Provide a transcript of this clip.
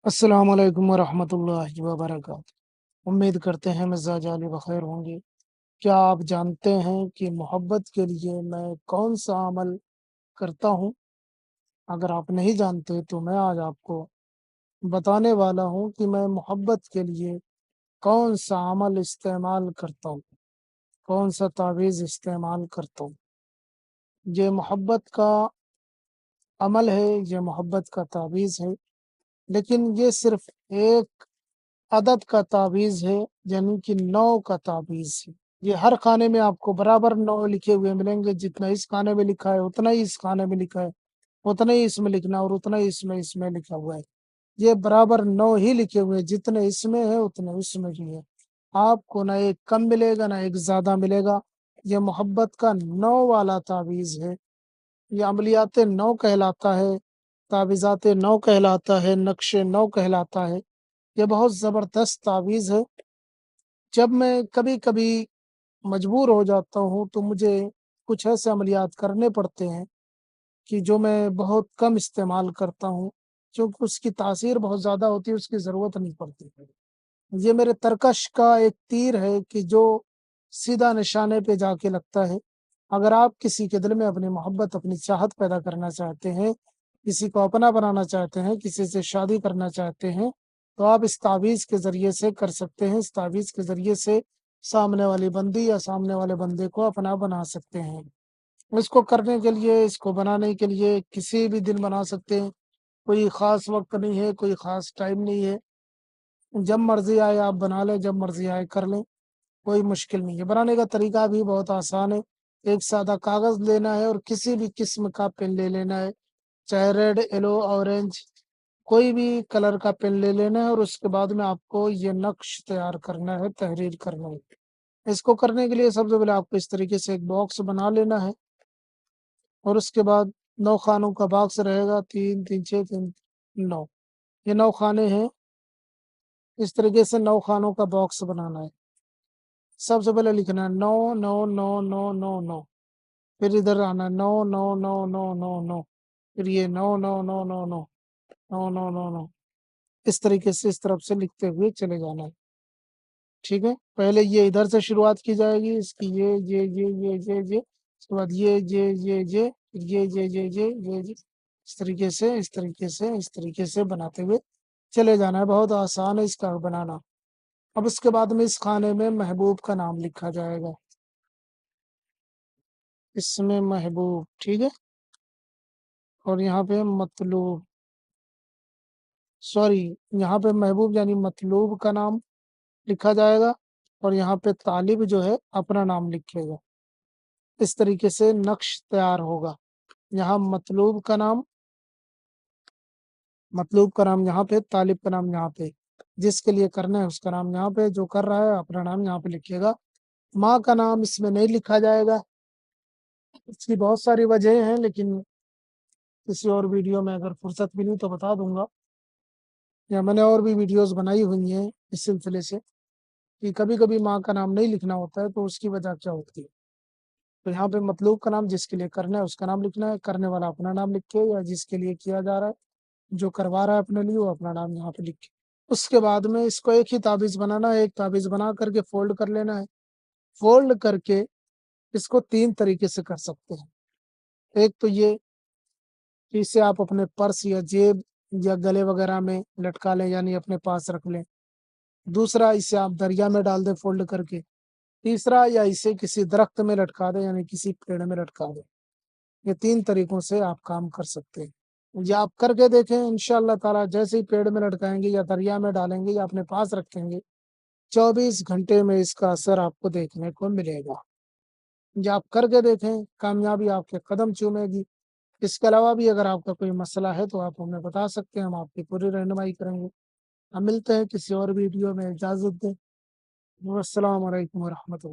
السلام علیکم ورحمۃ اللہ وبرکاتہ۔ امید کرتے ہیں مزاج علی بخیر ہوں گے۔ کیا آپ جانتے ہیں کہ محبت کے لیے میں کون سا عمل کرتا ہوں؟ اگر آپ نہیں جانتے تو میں آج آپ کو بتانے والا ہوں کہ میں محبت کے لیے کون سا عمل استعمال کرتا ہوں، کون سا تعویذ استعمال کرتا ہوں۔ یہ محبت کا عمل ہے، یہ محبت کا تعویذ ہے، لیکن یہ صرف ایک عدد کا تعویذ ہے، یعنی کہ 9 کا تعویذ ہے۔ یہ ہر خانے میں آپ کو برابر 9 لکھے ہوئے ملیں گے، جتنا اس خانے میں لکھا ہے اتنا ہی اس خانے میں لکھا ہے، اتنا ہی اس میں لکھنا اور اتنا ہی اس میں لکھا ہوا ہے۔ یہ برابر 9 ہی لکھے ہوئے، جتنے اس میں ہے اتنے اس میں بھی ہے۔ آپ کو نہ ایک کم ملے گا نہ ایک زیادہ ملے گا۔ یہ محبت کا 9 والا تعویذ ہے۔ یہ عملیات 9 کہلاتا ہے، تعویذات 9 کہلاتا ہے، نقش 9 کہلاتا ہے۔ یہ بہت زبردست تعویذ ہے۔ جب میں کبھی کبھی مجبور ہو جاتا ہوں تو مجھے کچھ ایسے عملیات کرنے پڑتے ہیں کہ جو میں بہت کم استعمال کرتا ہوں، کیونکہ اس کی تاثیر بہت زیادہ ہوتی ہے، اس کی ضرورت نہیں پڑتی۔ یہ میرے ترکش کا ایک تیر ہے کہ جو سیدھا نشانے پہ جا کے لگتا ہے۔ اگر آپ کسی کے دل میں اپنی محبت، اپنی چاہت پیدا کرنا چاہتے ہیں، کسی کو اپنا بنانا چاہتے ہیں، کسی سے شادی کرنا چاہتے ہیں، تو آپ اس تعویذ کے ذریعے سے کر سکتے ہیں۔ اس تعویذ کے ذریعے سے سامنے والی بندی یا سامنے والے بندے کو اپنا بنا سکتے ہیں۔ اس کو کرنے کے لیے، اس کو بنانے کے لیے کسی بھی دن بنا سکتے ہیں، کوئی خاص وقت نہیں ہے، کوئی خاص ٹائم نہیں ہے۔ جب مرضی آئے آپ بنا لیں، جب مرضی آئے کر لیں، کوئی مشکل نہیں ہے۔ بنانے کا طریقہ بھی بہت آسان ہے۔ ایک سادہ کاغذ لینا ہے اور کسی بھی قسم کا پین لے لینا ہے، چاہے ریڈ، یلو، اورنج، کوئی بھی کلر کا پین لے لینا ہے، اور اس کے بعد میں آپ کو یہ نقش تیار کرنا ہے، تحریر کرنا ہے۔ اس کو کرنے کے لیے سب سے پہلے آپ کو اس طریقے سے ایک باکس بنا لینا ہے، اور اس کے بعد 9 خانوں کا باکس رہے گا، 3 3 6 3 9، یہ 9 خانے ہیں۔ اس طریقے سے 9 خانوں کا باکس بنانا ہے۔ سب سے پہلے لکھنا ہے 9 9 9 9 9 9، پھر ادھر آنا 9 9 9 9 9 9، پھر یہ 9 9 9 9 9 9 9 9 9، اس طریقے سے اس طرف سے لکھتے ہوئے چلے جانا ہے۔ ٹھیک ہے، پہلے یہ ادھر سے شروعات کی جائے گی، اس کی یہ اس کے بعد یہ اس طریقے سے اس طریقے سے اس طریقے سے بناتے ہوئے چلے جانا ہے۔ بہت آسان ہے اس کا بنانا۔ اب اس کے بعد میں اس خانے میں محبوب کا نام لکھا جائے گا، اس میں محبوب، ٹھیک ہے، اور یہاں پہ مطلوب، سوری، یہاں پہ محبوب یعنی مطلوب کا نام لکھا جائے گا، اور یہاں پہ طالب جو ہے اپنا نام لکھے گا۔ اس طریقے سے نقش تیار ہوگا۔ یہاں مطلوب کا نام یہاں پہ، طالب کا نام یہاں پہ، جس کے لیے کرنا ہے اس کا نام یہاں پہ، جو کر رہا ہے اپنا نام یہاں پہ لکھے گا۔ ماں کا نام اس میں نہیں لکھا جائے گا، اس کی بہت ساری وجہ ہیں، لیکن کسی اور ویڈیو میں اگر فرصت ملی تو بتا دوں گا، یا میں نے اور بھی ویڈیوز بنائی ہوئی ہیں اس سلسلے سے، کہ کبھی کبھی ماں کا نام نہیں لکھنا ہوتا ہے، تو اس کی وجہ کیا ہوتی ہے۔ تو یہاں پہ مطلوب کا نام، جس کے لیے کرنا ہے اس کا نام لکھنا ہے، کرنے والا اپنا نام لکھے، یا جس کے لیے کیا جا رہا ہے، جو کروا رہا ہے اپنے لیے، وہ اپنا نام یہاں پہ لکھے۔ اس کے بعد میں اس کو ایک ہی تعویذ بنانا ہے، ایک تعویذ بنا کر کے فولڈ کر لینا ہے۔ فولڈ کر کے اس کو 3 طریقے سے کر سکتے ہیں۔ ایک تو یہ کہ اسے آپ اپنے پرس یا جیب یا گلے وغیرہ میں لٹکا لیں، یعنی اپنے پاس رکھ لیں۔ دوسرا، اسے آپ دریا میں ڈال دیں فولڈ کر کے۔ تیسرا، یا اسے کسی درخت میں لٹکا دیں، یعنی کسی پیڑ میں لٹکا دیں۔ یہ 3 طریقوں سے آپ کام کر سکتے ہیں۔ یہ آپ کر کے دیکھیں، انشاءاللہ تعالیٰ جیسے ہی پیڑ میں لٹکائیں گے یا دریا میں ڈالیں گے یا اپنے پاس رکھیں گے، 24 گھنٹے میں اس کا اثر آپ کو دیکھنے کو ملے گا۔ یہ آپ کر کے دیکھیں، کامیابی آپ کے قدم چومے گی۔ اس کے علاوہ بھی اگر آپ کا کوئی مسئلہ ہے تو آپ ہمیں بتا سکتے ہیں، ہم آپ کی پوری رہنمائی کریں گے۔ ہم ملتے ہیں کسی اور ویڈیو میں، اجازت دیں۔ السلام علیکم ورحمۃ اللہ۔